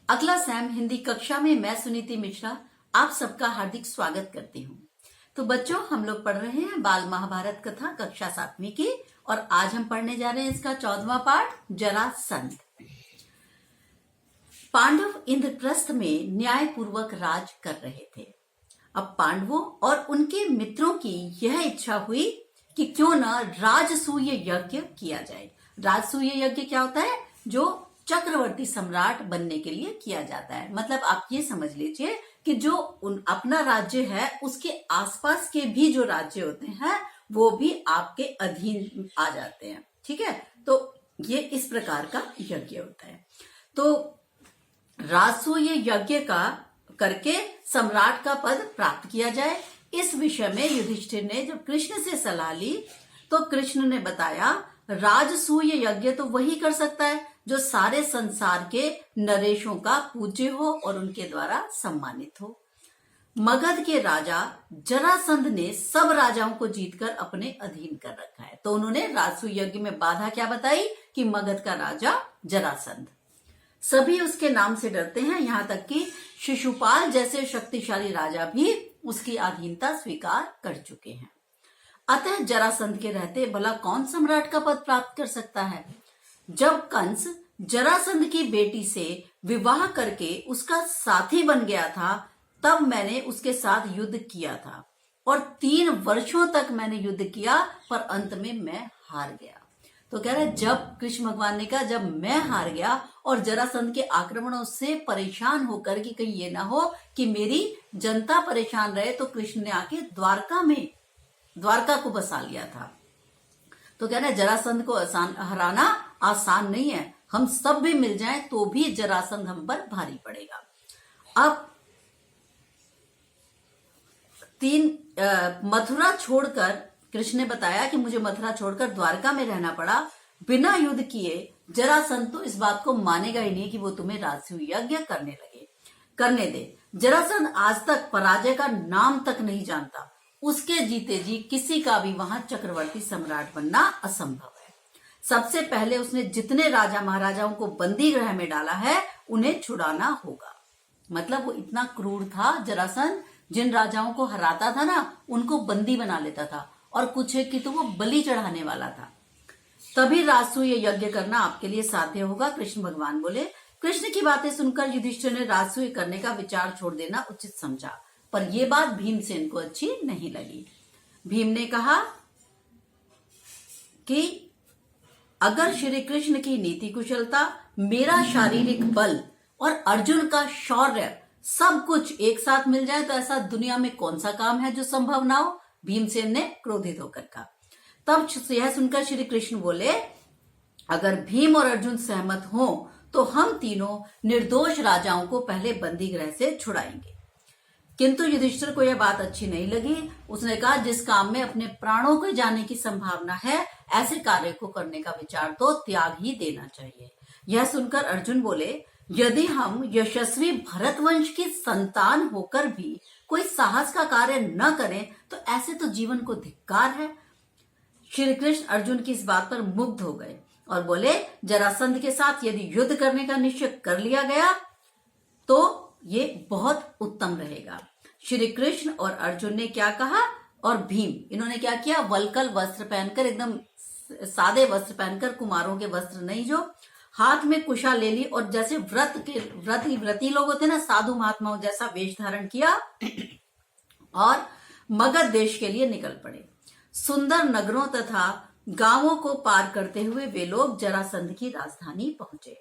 अगला सैम हिंदी कक्षा में मैं सुनीति मिश्रा आप सबका हार्दिक स्वागत करती हूँ। तो बच्चों, हम लोग पढ़ रहे हैं बाल महाभारत कथा कक्षा 7वीं की और आज हम पढ़ने जा रहे हैं इसका 14वां पाठ जरासंध। पांडव इंद्रप्रस्थ में न्यायपूर्वक राज कर रहे थे। अब पांडवों और उनके मित्रों की यह इच्छा हुई कि क्यों न राजसूय यज्ञ किया जाए। राजसूय यज्ञ क्या होता है? जो चक्रवर्ती सम्राट बनने के लिए किया जाता है। मतलब आप ये समझ लीजिए कि जो अपना राज्य है उसके आसपास के भी जो राज्य होते हैं वो भी आपके अधीन आ जाते हैं। ठीक है, तो ये इस प्रकार का यज्ञ होता है। तो राजसूय यज्ञ का करके सम्राट का पद प्राप्त किया जाए, इस विषय में युधिष्ठिर ने जब कृष्ण से सलाह ली तो कृष्ण ने बताया राजसूय यज्ञ तो वही कर सकता है जो सारे संसार के नरेशों का पूज्य हो और उनके द्वारा सम्मानित हो। मगध के राजा जरासंध ने सब राजाओं को जीतकर अपने अधीन कर रखा है। तो उन्होंने राजसूय यज्ञ में बाधा क्या बताई कि मगध का राजा जरासंध। सभी उसके नाम से डरते हैं, यहां तक कि शिशुपाल जैसे शक्तिशाली राजा भी उसकी अधीनता स्वीकार कर चुके हैं। अतः जरासंध के रहते भला कौन सम्राट का पद प्राप्त कर सकता है? जब कंस जरासंध की बेटी से विवाह करके उसका साथी बन गया था तब मैंने उसके साथ युद्ध किया था और 3 वर्षों तक मैंने युद्ध किया पर अंत में मैं हार गया। तो कह रहे जब कृष्ण भगवान ने कहा जब मैं हार गया और जरासंध के आक्रमणों से परेशान होकर कि कहीं ये ना हो कि मेरी जनता परेशान रहे, तो कृष्ण ने आके द्वारका को बसा लिया था। तो कह रहे जरासंध को हराना आसान नहीं है, हम सब भी मिल जाएं तो भी जरासंध हम पर भारी पड़ेगा। अब मथुरा छोड़कर कृष्ण ने बताया कि मुझे मथुरा छोड़कर द्वारका में रहना पड़ा बिना युद्ध किए। जरासंध तो इस बात को मानेगा ही नहीं कि वो तुम्हें राजसूय यज्ञ करने दे। जरासंध आज तक पराजय का नाम तक नहीं जानता। उसके जीते जी किसी का भी वहां चक्रवर्ती सम्राट बनना असंभव है। सबसे पहले उसने जितने राजा महाराजाओं को बंदी गृह में डाला है उन्हें छुड़ाना होगा। मतलब वो इतना क्रूर था जरासंध, जिन राजाओं को हराता था ना उनको बंदी बना लेता था और कुछ एक की तो वो बलि चढ़ाने वाला था। तभी राजसूय यज्ञ करना आपके लिए साध्य होगा, कृष्ण भगवान बोले। कृष्ण की बातें सुनकर युधिष्ठिर ने राजसूय करने का विचार छोड़ देना उचित समझा, पर यह बात भीमसेन को अच्छी नहीं लगी। भीम ने कहा कि अगर श्री कृष्ण की नीति कुशलता, मेरा शारीरिक बल और अर्जुन का शौर्य सब कुछ एक साथ मिल जाए तो ऐसा दुनिया में कौन सा काम है जो संभव ना हो? भीमसेन ने क्रोधित होकर कहा। तब यह सुनकर श्री कृष्ण बोले अगर भीम और अर्जुन सहमत हो तो हम तीनों निर्दोष राजाओं को पहले बंदी गृह से छुड़ाएंगे। किंतु युधिष्ठिर को यह बात अच्छी नहीं लगी। उसने कहा जिस काम में अपने प्राणों को जाने की संभावना है ऐसे कार्य को करने का विचार तो त्याग ही देना चाहिए। यह सुनकर अर्जुन बोले यदि हम यशस्वी भरतवंश की संतान होकर भी कोई साहस का कार्य न करें तो ऐसे तो जीवन को धिक्कार है। श्री कृष्ण अर्जुन की इस बात पर मुग्ध हो गए और बोले जरासंध के साथ यदि युद्ध करने का निश्चय कर लिया गया तो ये बहुत उत्तम रहेगा। श्री कृष्ण और अर्जुन ने क्या कहा और भीम इन्होंने क्या किया, वल्कल वस्त्र पहनकर, एकदम सादे वस्त्र पहनकर, कुमारों के वस्त्र नहीं, जो हाथ में कुशा ले ली और जैसे व्रती लोग होते ना, साधु महात्माओं जैसा वेश धारण किया और मगध देश के लिए निकल पड़े। सुंदर नगरों तथा गांवों को पार करते हुए वे लोग जरासंध की राजधानी पहुंचे।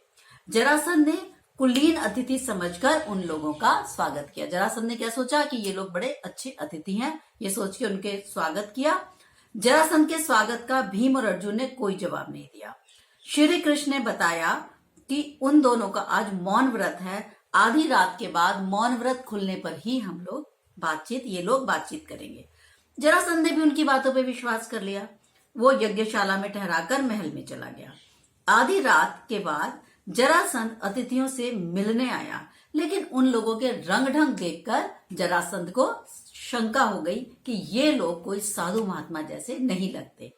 जरासंध ने कुलीन अतिथि समझकर उन लोगों का स्वागत किया। जरासंध ने क्या सोचा कि ये लोग बड़े अच्छे अतिथि हैं, ये सोच के उनके स्वागत किया। जरासंध के स्वागत का भीम और अर्जुन ने कोई जवाब नहीं दिया। श्री कृष्ण ने बताया कि उन दोनों का आज मौन व्रत है, आधी रात के बाद मौन व्रत खुलने पर ही हम लोग ये लोग बातचीत करेंगे। जरासंध ने भी उनकी बातों पर विश्वास कर लिया। वो यज्ञशाला में ठहराकर महल में चला गया। आधी रात के बाद जरासंध अतिथियों से मिलने आया, लेकिन उन लोगों के रंग ढंग देखकर जरासंध को शंका हो गई कि ये लोग कोई साधु महात्मा जैसे नहीं लगते।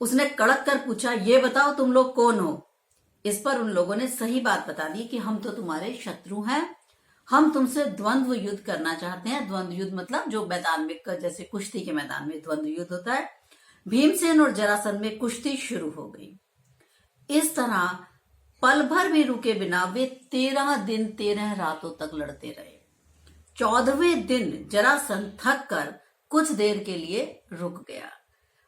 उसने कड़क कर पूछा ये बताओ तुम लोग कौन हो? इस पर उन लोगों ने सही बात बता दी कि हम तो तुम्हारे शत्रु हैं, हम तुमसे द्वंद्व युद्ध करना चाहते हैं। द्वंद्व युद्ध मतलब जो मैदान में, जैसे कुश्ती के मैदान में द्वंद्व युद्ध होता है। भीमसेन और जरासंध में कुश्ती शुरू हो गई। इस तरह पल भर भी रुके बिना वे 13 दिन 13 रातों तक लड़ते रहे। 14वें दिन जरासंध थक कर कुछ देर के लिए रुक गया।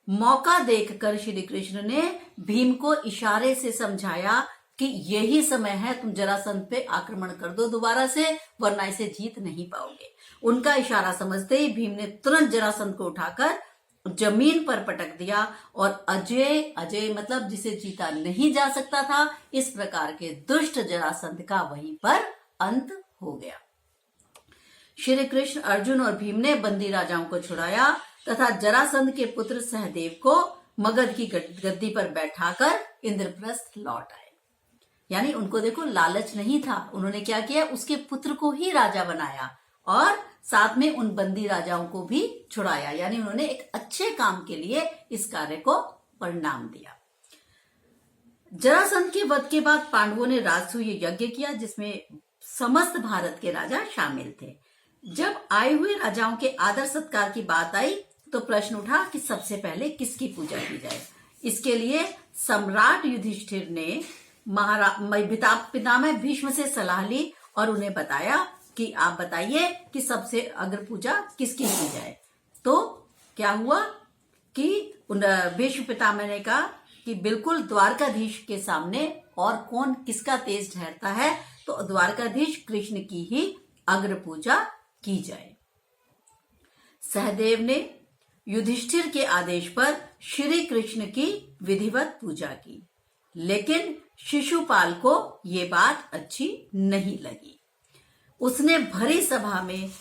मौका देखकर श्री कृष्ण ने भीम को इशारे से समझाया कि यही समय है, तुम जरासंध पे आक्रमण कर दो दोबारा से, वरना इसे जीत नहीं पाओगे। उनका इशारा समझते ही भीम ने तुरंत जरासंध को उठाकर जमीन पर पटक दिया और अजय मतलब जिसे जीता नहीं जा सकता था, इस प्रकार के दुष्ट जरासंध का वहीं पर अंत हो गया। श्री कृष्ण, अर्जुन और भीम ने बंदी राजाओं को छुड़ाया तथा जरासंध के पुत्र सहदेव को मगध की गद्दी पर बैठाकर इंद्रप्रस्थ लौट आए। यानी उनको देखो लालच नहीं था, उन्होंने क्या किया, उसके पुत्र को ही राजा बनाया और साथ में उन बंदी राजाओं को भी छुड़ाया। यानी उन्होंने एक अच्छे काम के लिए इस कार्य को परिणाम दिया। जरासंध के वध के बाद पांडवों ने राजसूय यज्ञ किया जिसमें समस्त भारत के राजा शामिल थे। जब आए हुए राजाओं के आदर सत्कार की बात आई तो प्रश्न उठा कि सबसे पहले किसकी पूजा की जाए। इसके लिए सम्राट युधिष्ठिर ने पितामह भीष्म से सलाह ली और उन्हें बताया कि आप बताइए कि सबसे अग्र पूजा किसकी की जाए। तो क्या हुआ कि भीष्म पितामह ने कहा कि बिल्कुल द्वारकाधीश के सामने और कौन किसका तेज ठहरता है, तो द्वारकाधीश कृष्ण की ही अग्र पूजा की जाए। सहदेव ने युधिष्ठिर के आदेश पर श्री कृष्ण की विधिवत पूजा की, लेकिन शिशुपाल को ये बात अच्छी नहीं लगी। उसने भरी सभा में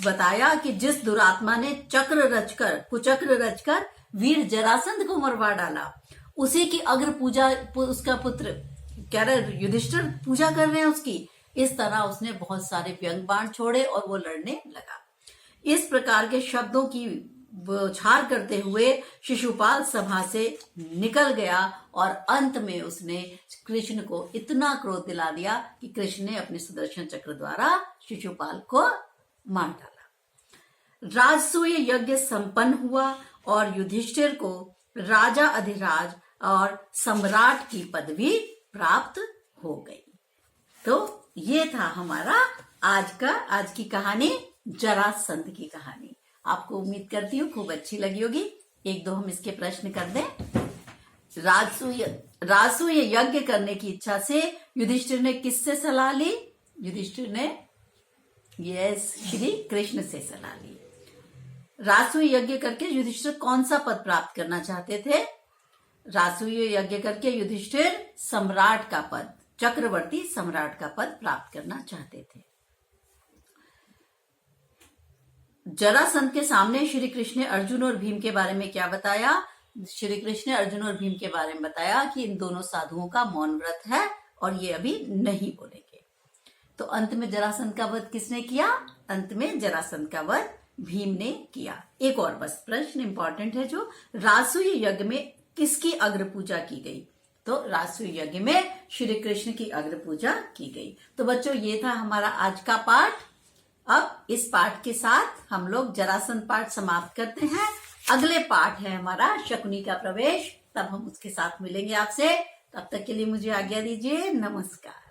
बताया कि जिस दुरात्मा ने कुचक्र रचकर वीर जरासंध को मरवा डाला, उसी की अग्र पूजा उसका पुत्र कह रहे युधिष्ठिर पूजा कर रहे हैं उसकी। इस तरह उसने बहुत सारे व्यंग बाण छोड़े और वो लड़ने लगा। इस प्रकार के शब्दों की बौछार करते हुए शिशुपाल सभा से निकल गया और अंत में उसने कृष्ण को इतना क्रोध दिला दिया कि कृष्ण ने अपने सुदर्शन चक्र द्वारा शिशुपाल को मार डाला। राजसूय यज्ञ संपन्न हुआ और युधिष्ठिर को राजा अधिराज और सम्राट की पदवी प्राप्त हो गई। तो ये था हमारा आज की कहानी, जरासंध की कहानी। आपको उम्मीद करती हूँ खूब अच्छी लगी होगी। एक दो हम इसके प्रश्न कर दें। राजसूय यज्ञ करने की इच्छा से युधिष्ठिर ने किससे सलाह ली? युधिष्ठिर ने श्री कृष्ण से सलाह ली। राजसूय यज्ञ करके युधिष्ठिर कौन सा पद प्राप्त करना चाहते थे? राजसूय यज्ञ करके युधिष्ठिर सम्राट का पद, चक्रवर्ती सम्राट का पद प्राप्त करना चाहते थे। जरासंध के सामने श्री कृष्ण ने अर्जुन और भीम के बारे में क्या बताया? श्री कृष्ण ने अर्जुन और भीम के बारे में बताया कि इन दोनों साधुओं का मौन व्रत है और ये अभी नहीं बोलेंगे। तो अंत में जरासंध का वध किसने किया? अंत में जरासंध का वध भीम ने किया। एक और बस प्रश्न इंपॉर्टेंट है, जो राजसूय यज्ञ में किसकी अग्र पूजा की गई? तो राजसूय यज्ञ में श्री कृष्ण की अग्र पूजा की गई। तो बच्चों, ये था हमारा आज का पाठ। अब इस पाठ के साथ हम लोग जरासंध पाठ समाप्त करते हैं। अगले पाठ है हमारा शकुनी का प्रवेश, तब हम उसके साथ मिलेंगे आपसे। तब तक के लिए मुझे आज्ञा दीजिए। नमस्कार।